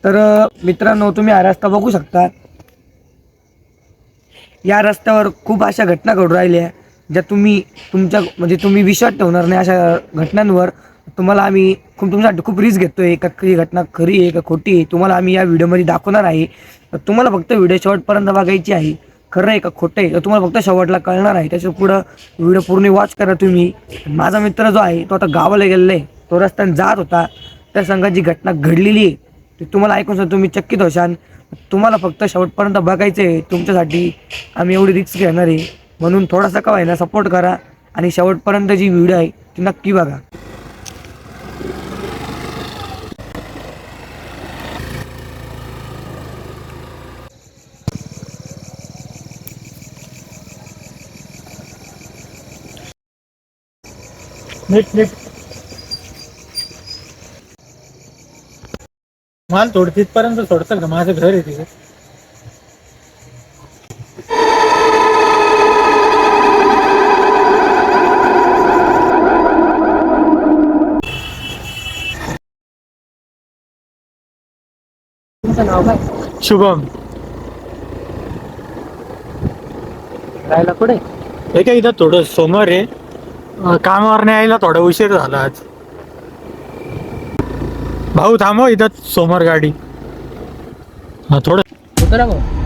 तर मित्रांनो, तुम्ही हा रस्ता बघू शकता. या रस्त्यावर खूप अशा घटना घडून राहिल्या ज्या तुम्ही विश्वास ठेवणार नाही. अशा घटनांवर तुम्हाला आम्ही तुमच्यासाठी खूप रिस्क घेतोय. का ही घटना खरी आहे का खोटी आहे, तुम्हाला आम्ही या व्हिडिओमध्ये दाखवणार आहे. तर तुम्हाला फक्त व्हिडिओ शेवटपर्यंत बघायची आहे. खरं आहे का खोटं आहे तर तुम्हाला फक्त शेवटला कळणार आहे. त्याच्या पुढं व्हिडिओ पूर्ण वॉच करा तुम्ही. माझा मित्र जो आहे तो आता गावाला गेलेला आहे. तो रस्त्याने जात होता, त्या संघात जी घटना घडलेली आहे ती तुम्हाला ऐकून सुद्धा तुम्ही चकित होशाल. तुम्हाला फक्त शेवटपर्यंत बघायचं आहे. तुमच्यासाठी आम्ही एवढी रिस्क घेणार आहे, म्हणून थोडासा का व्हायना सपोर्ट करा आणि शेवटपर्यंत जी व्हिडिओ आहे ती नक्की बघा. नीट नीट माल थोड तिथपर्यंत सोडतं का? माझं घर आहे तिथे. तुमचं नाव काय? शुभम. राहायला कुठे? हे काय इथं थोडं सोमवार आहे, कामावर नाही यायला थोडा उशीर झाला आज. भाऊ थांबव, इथं सोमवार गाडी. हा थोडं उतरा भाऊ.